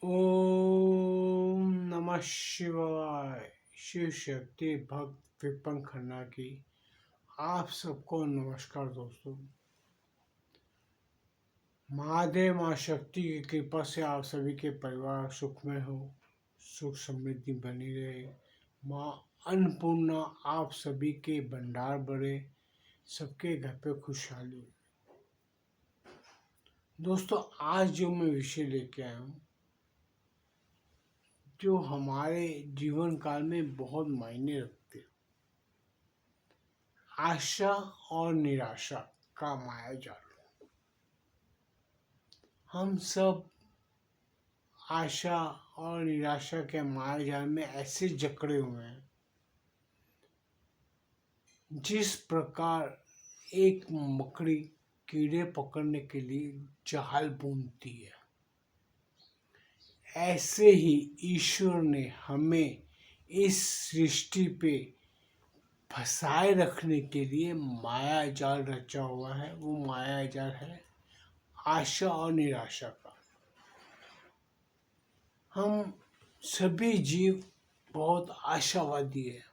ओम नमः शिवाय। शिव शक्ति भक्त विपन खन्ना की आप सबको नमस्कार दोस्तों। महादेव माँ शक्ति की कृपा से आप सभी के परिवार सुख में हो, सुख समृद्धि बनी रहे। माँ अन्नपूर्णा आप सभी के भंडार बढ़े, सबके घर पे खुशहाली हो। दोस्तों, आज जो मैं विषय लेके आया हूँ, जो हमारे जीवन काल में बहुत मायने रखते हैं, आशा और निराशा का मायाजाल। हम सब आशा और निराशा के मायाजाल में ऐसे जकड़े हुए हैं, जिस प्रकार एक मकड़ी कीड़े पकड़ने के लिए जाल बुनती है, ऐसे ही ईश्वर ने हमें इस सृष्टि पे फंसाए रखने के लिए माया जाल रचा हुआ है। वो माया जाल है आशा और निराशा का। हम सभी जीव बहुत आशावादी है।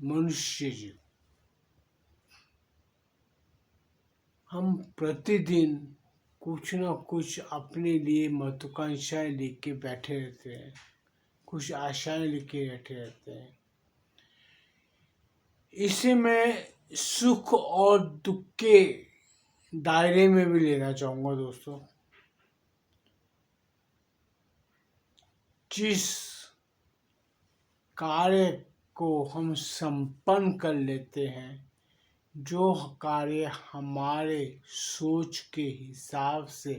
मनुष्य जीव हम प्रतिदिन कुछ न कुछ अपने लिए महत्वाकांक्षाएं लेके बैठे रहते हैं, कुछ आशाएं लेके बैठे रहते हैं। इसे मैं सुख और दुख के दायरे में भी लेना चाहूँगा दोस्तों। जिस कार्य को हम संपन्न कर लेते हैं, जो कार्य हमारे सोच के हिसाब से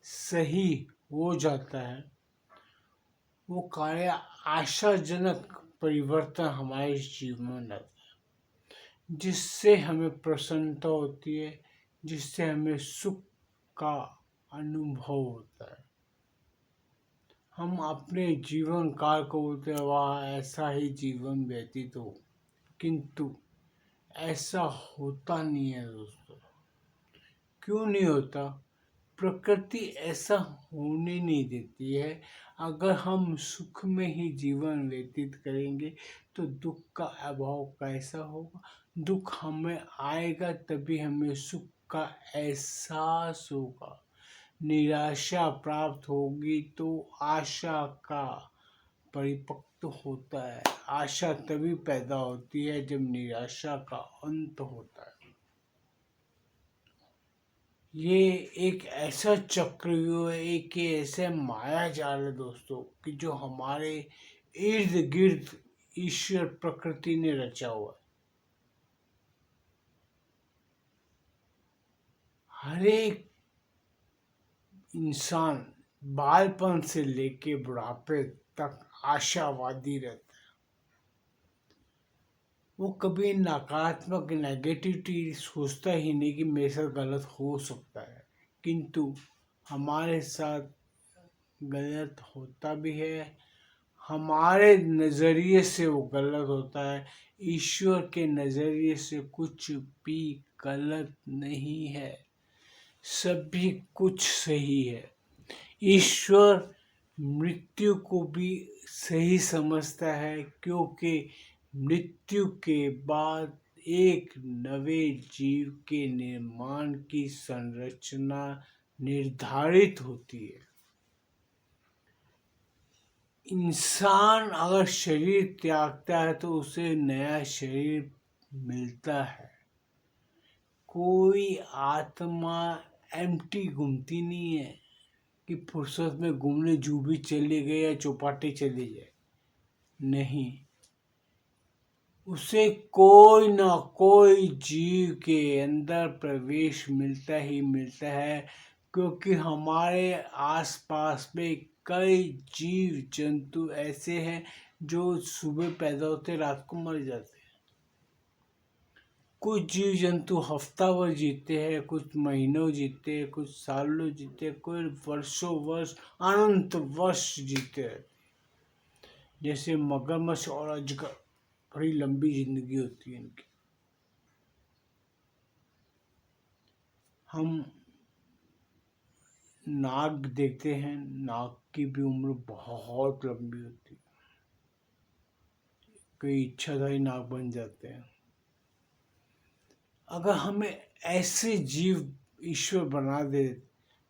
सही हो जाता है, वो कार्य आशाजनक परिवर्तन हमारे जीवन में लाता है, जिससे हमें प्रसन्नता होती है, जिससे हमें सुख का अनुभव होता है। हम अपने जीवन काल को बोलते हैं वाह ऐसा ही जीवन व्यतीत हो, किंतु ऐसा होता नहीं है दोस्तों। क्यों नहीं होता? प्रकृति ऐसा होने नहीं देती है। अगर हम सुख में ही जीवन व्यतीत करेंगे तो दुख का अभाव कैसा होगा? दुख हमें आएगा तभी हमें सुख का एहसास होगा। निराशा प्राप्त होगी तो आशा का परिपक्व होता है। आशा तभी पैदा होती है जब निराशा का अंत होता है। ये एक ऐसा चक्रव्यूह है, एक ऐसे माया जाल है दोस्तों, कि जो हमारे इर्द गिर्द ईश्वर प्रकृति ने रचा हुआ है। हर एक इंसान बालपन से लेके बुढ़ापे तक आशावादी रहता है। वो कभी नकारात्मक नेगेटिविटी सोचता ही नहीं कि मेरे साथ गलत हो सकता है, किंतु हमारे साथ गलत होता भी है। हमारे नज़रिए से वो गलत होता है, ईश्वर के नज़रिए से कुछ भी गलत नहीं है, सभी कुछ सही है। ईश्वर मृत्यु को भी सही समझता है, क्योंकि मृत्यु के बाद एक नवे जीव के निर्माण की संरचना निर्धारित होती है। इंसान अगर शरीर त्यागता है तो उसे नया शरीर मिलता है। कोई आत्मा एम्प्टी घूमती नहीं है कि फुर्सत में घूमने जू भी चले गए या चौपाटी चले जाए। नहीं, उसे कोई ना कोई जीव के अंदर प्रवेश मिलता ही मिलता है, क्योंकि हमारे आसपास में कई जीव जंतु ऐसे हैं जो सुबह पैदा होते रात को मर जाते हैं। कुछ जीव जंतु हफ्ता भर जीते हैं, कुछ महीनों जीते हैं, कुछ सालों जीते हैं, कोई वर्षों वर्ष अनंत वर्ष जीते हैं। जैसे मगरमच्छ और अजगर, बड़ी लंबी जिंदगी होती है इनकी। हम नाग देखते हैं, नाग की भी उम्र बहुत लंबी होती है, कई इच्छाधारी नाग बन जाते हैं। अगर हमें ऐसे जीव ईश्वर बना दे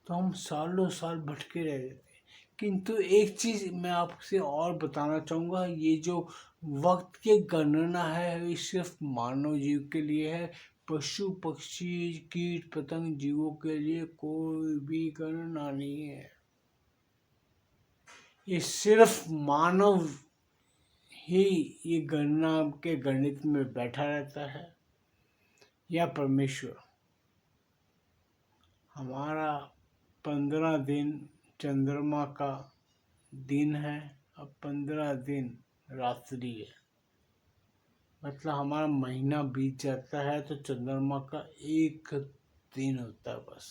तो हम सालों साल भटके रह जाते हैं। किंतु एक चीज मैं आपसे और बताना चाहूँगा, ये जो वक्त की गणना है ये सिर्फ मानव जीव के लिए है। पशु पक्षी कीट पतंग जीवों के लिए कोई भी गणना नहीं है। ये सिर्फ मानव ही ये गणना के गणित में बैठा रहता है, या परमेश्वर। हमारा 15 दिन चंद्रमा का दिन है, अब 15 दिन रात्रि है, मतलब हमारा महीना बीत जाता है तो चंद्रमा का एक दिन होता है बस।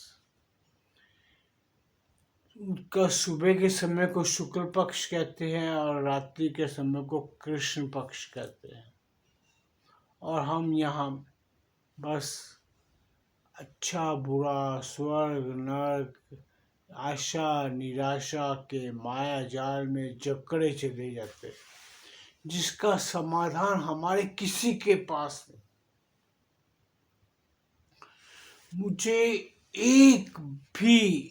उसका सुबह के समय को शुक्ल पक्ष कहते हैं और रात्रि के समय को कृष्ण पक्ष कहते हैं। और हम यहाँ बस अच्छा बुरा, स्वर्ग नरक, आशा निराशा के माया जाल में जकड़े चले जाते हैं, जिसका समाधान हमारे किसी के पास नहीं। मुझे एक भी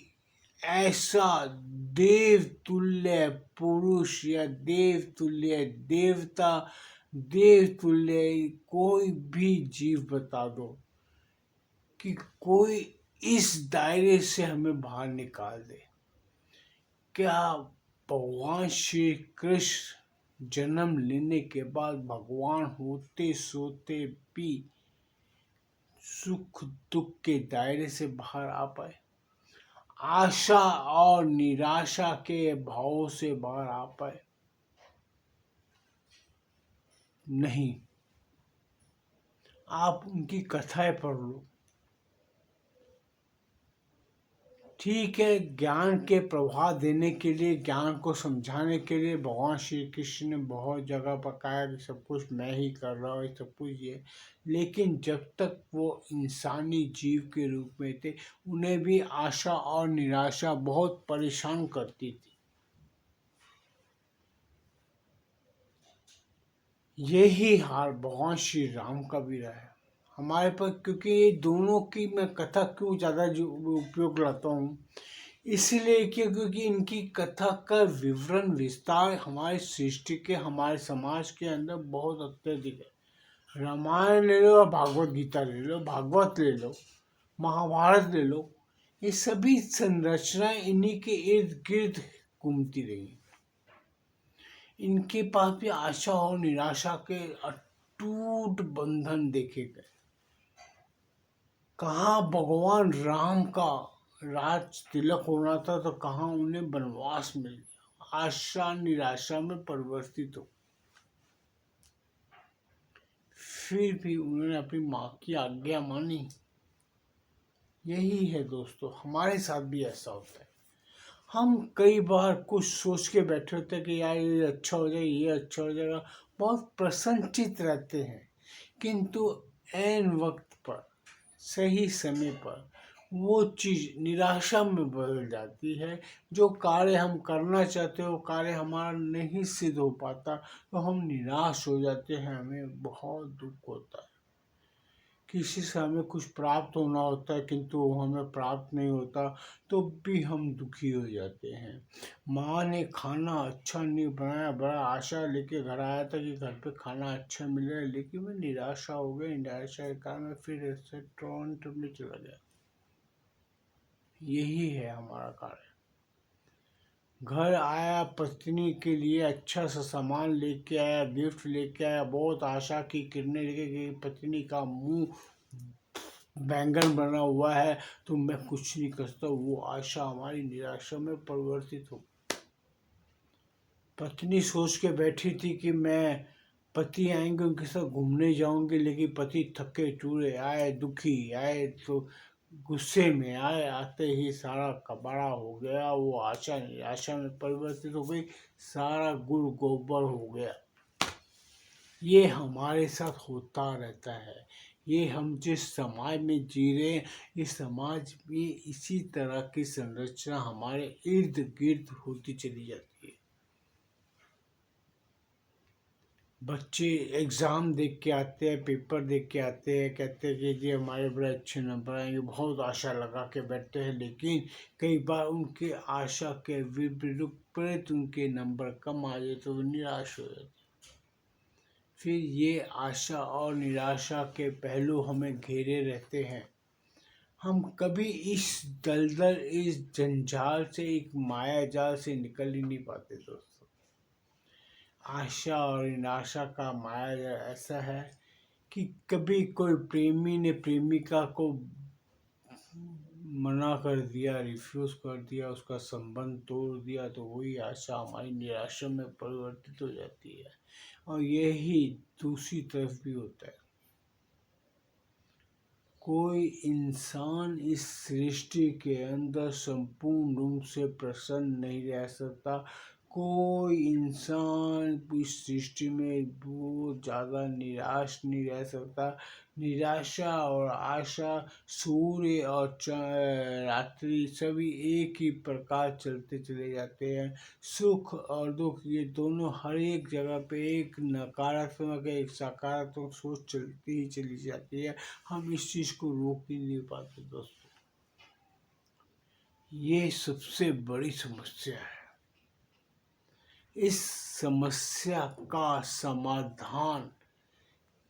ऐसा देवतुल्य पुरुष या देवतुल्य देवता, देवतुल्य कोई भी जीव बता दो कि कोई इस दायरे से हमें बाहर निकाल दे। क्या भगवान श्री कृष्ण जन्म लेने के बाद भगवान होते सोते भी सुख दुख के दायरे से बाहर आ पाए? आशा और निराशा के भावों से बाहर आ पाए? नहीं। आप उनकी कथाएं पढ़ लो। ठीक है, ज्ञान के प्रभाव देने के लिए, ज्ञान को समझाने के लिए भगवान श्री कृष्ण ने बहुत जगह बताया कि सब कुछ मैं ही कर रहा हूँ, सब कुछ ये। लेकिन जब तक वो इंसानी जीव के रूप में थे, उन्हें भी आशा और निराशा बहुत परेशान करती थी। यही हाल भगवान श्री राम का भी रहा है हमारे पर। क्योंकि ये दोनों की मैं कथा क्यों ज़्यादा जो उपयोग लाता हूँ, इसलिए क्योंकि इनकी कथा का विवरण विस्तार हमारी सृष्टि के, हमारे समाज के अंदर बहुत अत्यधिक है। रामायण ले लो, भागवत गीता ले लो, भागवत ले लो, महाभारत ले लो, ये सभी संरचनाएं इन्हीं के इर्द गिर्द घूमती रही। इनके पास भी आशा और निराशा के अटूट बंधन देखे गए। कहाँ भगवान राम का राज तिलक होना था तो कहाँ उन्हें वनवास मिल गया, आशा निराशा में परिवर्तित हो। फिर भी उन्होंने अपनी माँ की आज्ञा मानी। यही है दोस्तों, हमारे साथ भी ऐसा होता है। हम कई बार कुछ सोच के बैठे होते हैं कि यार ये अच्छा हो जाएगा, ये अच्छा हो जाएगा, बहुत प्रसन्नचित रहते हैं, किंतु ऐन वक्त पर, सही समय पर वो चीज़ निराशा में बदल जाती है। जो कार्य हम करना चाहते हो, कार्य हमारा नहीं सिद्ध हो पाता, तो हम निराश हो जाते हैं, हमें बहुत दुख होता है। किसी से हमें कुछ प्राप्त होना होता है किंतु वो हमें प्राप्त नहीं होता, तो भी हम दुखी हो जाते हैं। माँ ने खाना अच्छा नहीं बनाया, बड़ा आशा लेके घर आया था कि घर पे खाना अच्छा मिले, लेकिन मैं निराशा हो गई। निराशा के कारण मैं फिर रेस्टोरेंट में चला गया। यही है हमारा कार्य। घर आया, पत्नी के लिए अच्छा सा सामान लेके आया, गिफ्ट लेके आया, बहुत आशा की किरणें लेके गई, पत्नी का मुंह बैंगन बना हुआ है तो मैं कुछ नहीं कर सकता, वो आशा हमारी निराशा में परिवर्तित हो। पत्नी सोच के बैठी थी कि मैं पति आएंगे उनके साथ घूमने जाऊंगी, लेकिन पति थके चूरे आए, दुखी आए, तो गुस्से में आए, आते ही सारा कबाड़ा हो गया। वो आशा निराशा में परिवर्तित हो गई, सारा गुड़ गोबर हो गया। ये हमारे साथ होता रहता है। ये हम जिस समाज में जी रहे हैं, इस समाज में इसी तरह की संरचना हमारे इर्द गिर्द होती चली जाती है। बच्चे एग्ज़ाम देख के आते हैं, पेपर देख के आते हैं, कहते हैं कि जी हमारे बड़े अच्छे नंबर आएंगे, बहुत आशा लगा के बैठते हैं, लेकिन कई बार उनके आशा के विपरीत उनके नंबर कम आ जाए तो वो निराश हो जाते। फिर ये आशा और निराशा के पहलू हमें घेरे रहते हैं। हम कभी इस दलदल, इस जंजाल से, एक माया जाल से निकल ही नहीं पाते दोस्तों। आशा और निराशा का माया जाल ऐसा है कि कभी कोई प्रेमी ने प्रेमिका को मना कर दिया, रिफ्यूज कर दिया, उसका संबंध तोड़ दिया, तो वही आशा हमारी निराशा में परिवर्तित हो जाती है। और यही दूसरी तरफ भी होता है। कोई इंसान इस सृष्टि के अंदर संपूर्ण रूप से प्रसन्न नहीं रह सकता। कोई इंसान इस सृष्टि में बहुत ज़्यादा निराश नहीं रह सकता। निराशा और आशा, सूर्य और रात्रि सभी एक ही प्रकार चलते चले जाते हैं। सुख और दुख ये दोनों हर एक जगह पे एक नकारात्मक, एक सकारात्मक सोच चलती ही चली जाती है। हम इस चीज़ को रोक ही नहीं पाते दोस्तों। ये सबसे बड़ी समस्या है। इस समस्या का समाधान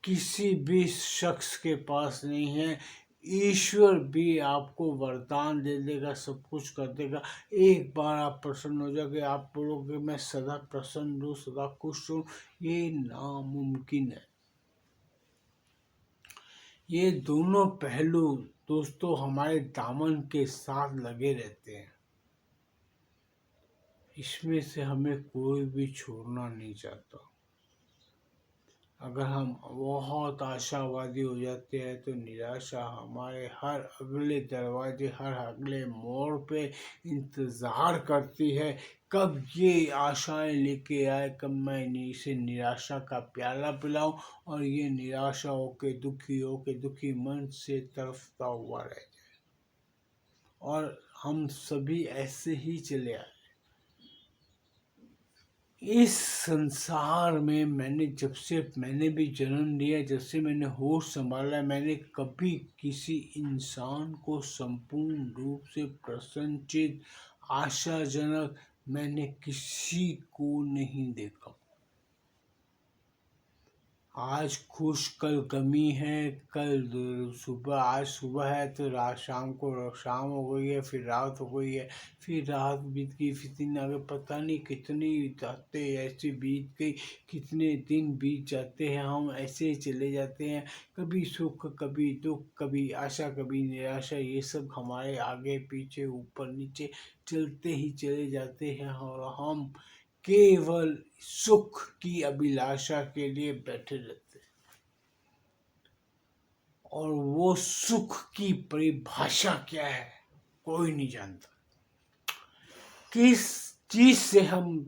किसी भी शख्स के पास नहीं है। ईश्वर भी आपको वरदान दे देगा, सब कुछ कर देगा। एक बार आप प्रसन्न हो जाओगे, आप बोलोगे मैं सदा प्रसन्न हूँ, सदा खुश हूँ, ये नामुमकिन है। ये दोनों पहलू दोस्तों हमारे दामन के साथ लगे रहते हैं। इसमें से हमें कोई भी छोड़ना नहीं चाहता। अगर हम बहुत आशावादी हो जाते हैं तो निराशा हमारे हर अगले दरवाजे, हर अगले मोड़ पे इंतज़ार करती है। कब ये आशाएं लेके आए, कब मैं इसे निराशा का प्याला पिलाऊं और ये निराशा होके दुखी मन से तरफता हुआ रह जाए। और हम सभी ऐसे ही चले आए। इस संसार में मैंने भी जन्म लिया, जब से मैंने होश संभाला, मैंने कभी किसी इंसान को संपूर्ण रूप से प्रसन्नचित, आशाजनक मैंने किसी को नहीं देखा। आज खुश कल गमी है, कल सुबह, आज सुबह है तो रात शाम को शाम हो गई है, फिर रात हो गई है, फिर रात बीत गई, फिर दिन आ गए। पता नहीं कितनी रातें ऐसे बीत गई, कितने दिन बीत जाते हैं, हम ऐसे ही चले जाते हैं। कभी सुख, कभी दुख, कभी आशा, कभी निराशा, ये सब हमारे आगे पीछे ऊपर नीचे चलते ही चले जाते हैं। और हम केवल सुख की अभिलाषा के लिए बैठे रहते हैं। और वो सुख की परिभाषा क्या है कोई नहीं जानता। किस चीज से हम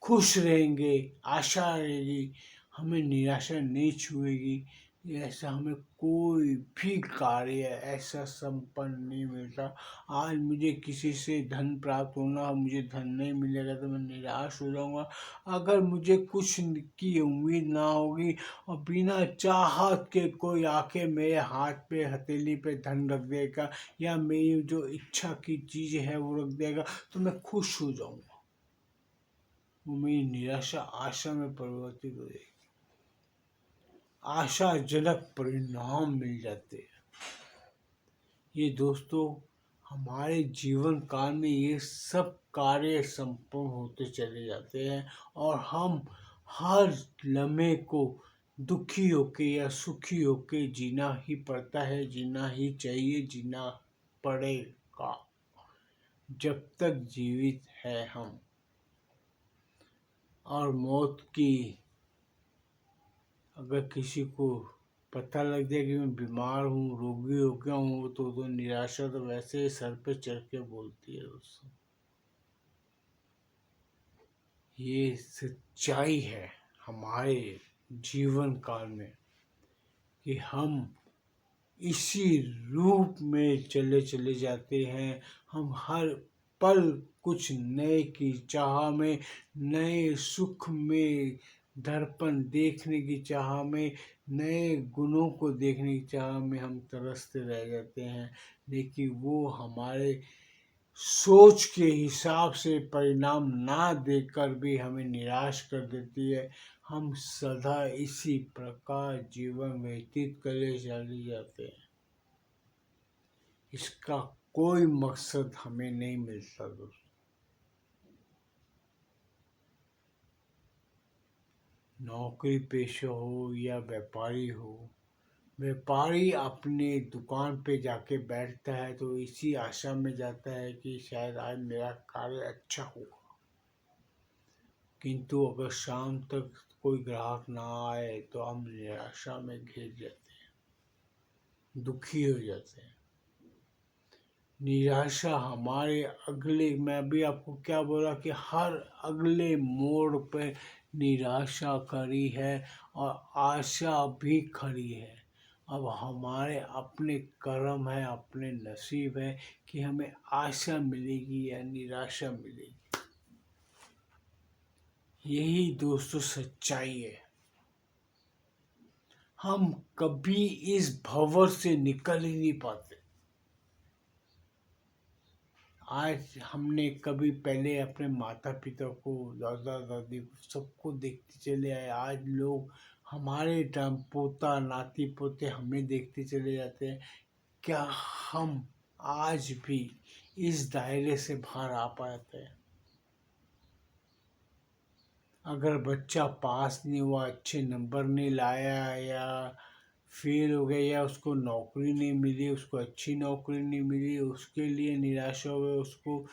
खुश रहेंगे, आशा रहेगी, हमें निराशा नहीं छुएगी, ऐसा हमें कोई भी कार्य ऐसा संपन्न नहीं मिलता। आज मुझे किसी से धन प्राप्त होना, मुझे धन नहीं मिलेगा तो मैं निराश हो जाऊंगा। अगर मुझे कुछ की उम्मीद ना होगी और बिना चाहत के कोई आके मेरे हाथ पे, हथेली पे धन रख देगा या मेरी जो इच्छा की चीज़ है वो रख देगा तो मैं खुश हो जाऊंगा। वो मेरी निराशा आशा में परिवर्तित हो जाएगी, आशाजनक परिणाम मिल जाते हैं। ये दोस्तों हमारे जीवन काल में ये सब कार्य संपूर्ण होते चले जाते हैं और हम हर लम्हे को दुखी होके या सुखी होके जीना ही पड़ता है, जीना ही चाहिए, जीना पड़ेगा जब तक जीवित है हम। और मौत की अगर किसी को पता लग जाए कि मैं बीमार हूँ, रोगी हो गया हूँ, तो निराशा तो वैसे ही सर पे चढ़ के बोलती है दोस्तों। ये सच्चाई है हमारे जीवन काल में। कि हम इसी रूप में चले जाते हैं। हम हर पल कुछ नए की चाह में, नए सुख में, दर्पण देखने की चाह में, नए गुणों को देखने की चाह में हम तरसते रह जाते हैं। लेकिन वो हमारे सोच के हिसाब से परिणाम ना देकर भी हमें निराश कर देती है। हम सदा इसी प्रकार जीवन व्यतीत करे चले जाते हैं। इसका कोई मकसद हमें नहीं मिलता दोस्तों। नौकरी पेशा हो या व्यापारी हो, व्यापारी अपने दुकान पे जाके बैठता है तो इसी आशा में जाता है कि शायद आज मेरा कार्य अच्छा होगा, किंतु अगर शाम तक कोई ग्राहक ना आए तो हम निराशा में घिर जाते हैं, दुखी हो जाते हैं। निराशा हमारे अगले, मैं भी आपको क्या बोला कि हर अगले मोड़ पे निराशा खड़ी है और आशा भी खड़ी है। अब हमारे अपने कर्म है, अपने नसीब है कि हमें आशा मिलेगी या निराशा मिलेगी। यही दोस्तों सच्चाई है। हम कभी इस भंवर से निकल ही नहीं पाते। आज हमने कभी पहले अपने माता पिता को, दादा दादी को, सबको देखते चले आए। आज लोग हमारे टाइम पोता नाती पोते हमें देखते चले जाते हैं। क्या हम आज भी इस दायरे से बाहर आ पाते हैं? अगर बच्चा पास नहीं हुआ, अच्छे नंबर नहीं लाया, या फेल हो गया, या उसको नौकरी नहीं मिली, उसको अच्छी नौकरी नहीं मिली, उसके लिए निराशा हो गई। उसको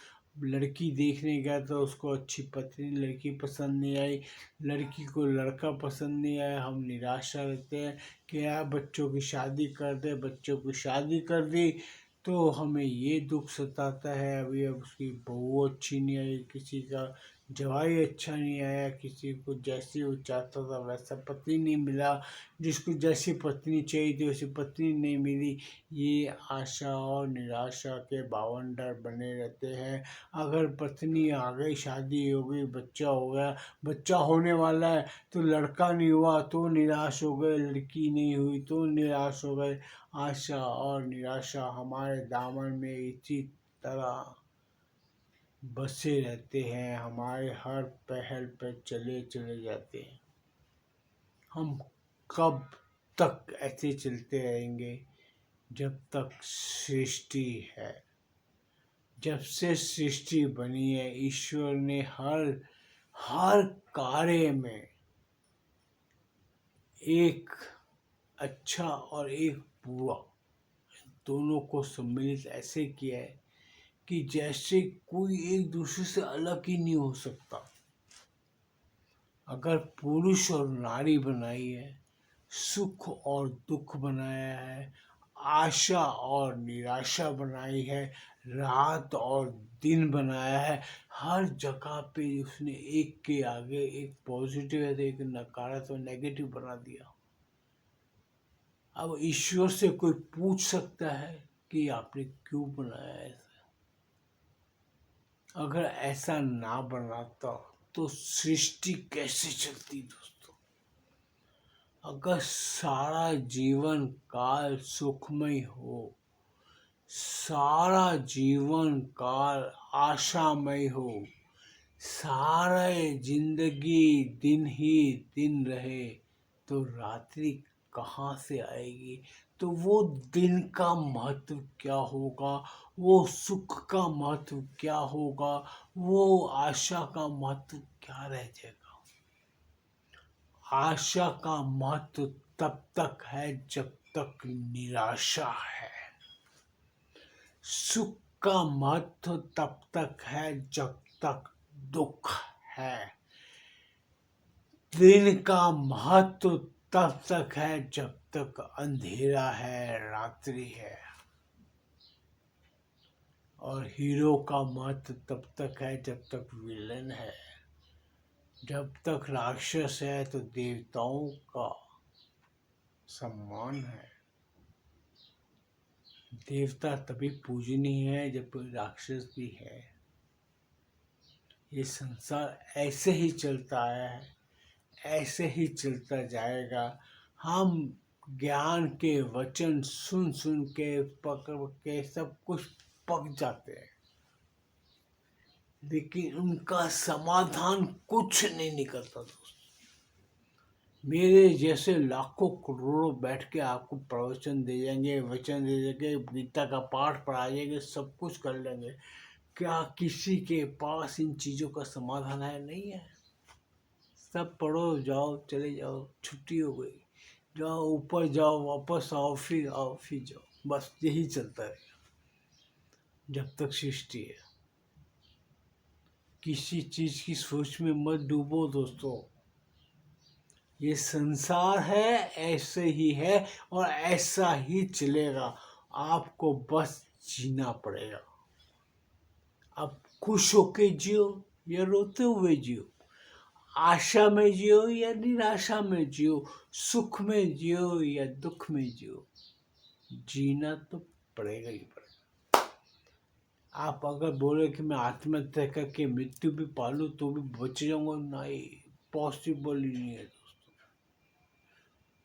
लड़की देखने गया तो उसको अच्छी पत्नी लड़की पसंद नहीं आई, लड़की को लड़का पसंद नहीं आया। हम निराशा रहते हैं कि यार बच्चों की शादी कर दे, बच्चों की शादी कर दी तो हमें ये दुख सताता है। अभी अब उसकी बहू अच्छी नहीं आई, किसी का जवाई अच्छा नहीं आया, किसी को जैसी वो चाहता था वैसा पति नहीं मिला, जिसको जैसी पत्नी चाहिए थी वैसी पत्नी नहीं मिली। ये आशा और निराशा के भावंडर बने रहते हैं। अगर पत्नी आ गई, शादी हो गई, बच्चा हो गया, बच्चा होने वाला है तो लड़का नहीं हुआ तो निराश हो गए, लड़की नहीं हुई तो निराश हो गए। आशा और निराशा हमारे दामन में इसी तरह बसे रहते हैं, हमारे हर पहल पर चले चले जाते हैं। हम कब तक ऐसे चलते रहेंगे? जब तक सृष्टि है। जब से सृष्टि बनी है, ईश्वर ने हर हर कार्य में एक अच्छा और एक बुरा दोनों को सम्मिलित ऐसे किया है कि जैसे कोई एक दूसरे से अलग ही नहीं हो सकता। अगर पुरुष और नारी बनाई है, सुख और दुख बनाया है, आशा और निराशा बनाई है, रात और दिन बनाया है, हर जगह पे उसने एक के आगे एक पॉजिटिव है तो एक नकारात्मक नेगेटिव बना दिया। अब ईश्वर से कोई पूछ सकता है कि आपने क्यों बनाया ऐसा? अगर ऐसा ना बनाता तो सृष्टि कैसे चलती दोस्तों? अगर सारा जीवन काल सुखमय हो, सारा जीवन काल आशामय हो, सारे जिंदगी दिन ही दिन रहे तो रात्रि कहाँ से आएगी? तो वो दिन का महत्व क्या होगा, वो सुख का महत्व क्या होगा, वो आशा का महत्व क्या रह जाएगा? आशा का महत्व तब तक है जब तक निराशा है। सुख का महत्व तब तक है जब तक दुख है। दिन का महत्व तब तक है जब तक अंधेरा है, रात्रि है। और हीरो का महत्व तब तक है जब तक विलन है। जब तक राक्षस है तो देवताओं का सम्मान है। देवता तभी पूजनीय है जब कोई राक्षस भी है। ये संसार ऐसे ही चलता है, ऐसे ही चलता जाएगा। हम ज्ञान के वचन सुन सुन के पकड़ के सब कुछ पक जाते हैं, लेकिन उनका समाधान कुछ नहीं निकलता दोस्त। मेरे जैसे लाखों करोड़ों बैठ के आपको प्रवचन दे जाएंगे, वचन दे देंगे, गीता का पाठ पढ़ा देंगे, सब कुछ कर लेंगे। क्या किसी के पास इन चीज़ों का समाधान है? नहीं है। सब पढ़ो, जाओ, चले जाओ, छुट्टी हो गई, जाओ ऊपर जाओ, वापस आओ, फिर जाओ। बस यही चलता रहेगा जब तक सृष्टि है। किसी चीज़ की सोच में मत डूबो दोस्तों। ये संसार है, ऐसे ही है और ऐसा ही चलेगा। आपको बस जीना पड़ेगा। अब खुश होके जियो या रोते हुए जियो, आशा में जियो या निराशा में जियो, सुख में जियो या दुख में जियो, जीना तो पड़ेगा ही पड़ेगा। आप अगर बोले कि मैं आत्महत्या करके मृत्यु भी पालूं तो भी बच जाऊंगा, नहीं, पॉसिबल ही नहीं है।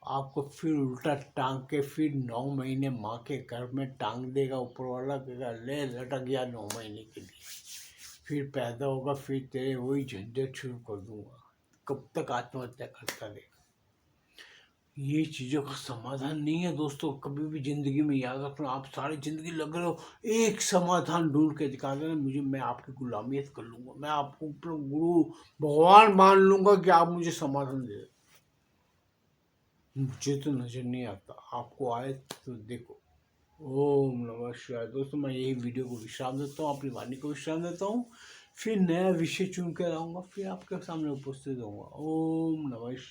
आपको फिर उल्टा टांग के फिर 9 महीने माँ के घर में टांग देगा ऊपर वाला, कहेगा ले लटक गया 9 महीने के लिए, फिर पैदा होगा, फिर तेरे वही झंझट शुरू कर दूंगा। कब तक आत्महत्या करता रहेगा? ये चीज़ों का समाधान नहीं है दोस्तों। कभी भी जिंदगी में याद रखना, आप सारी जिंदगी लग रहे हो एक समाधान ढूंढ के दिखा देना मुझे, मैं आपकी गुलामियत कर लूंगा, मैं आपको अपना गुरु भगवान मान लूंगा कि आप मुझे समाधान दे। मुझे तो नजर नहीं आता, आपको आए तो देखो। ओम नमः शिवाय। दोस्तों मैं यही वीडियो को विश्राम देता हूँ, अपनी वाणी को विश्राम देता हूँ, फिर नया विषय चुन कर आऊँगा, फिर आपके सामने उपस्थित होऊंगा। ओम नमः शिवाय।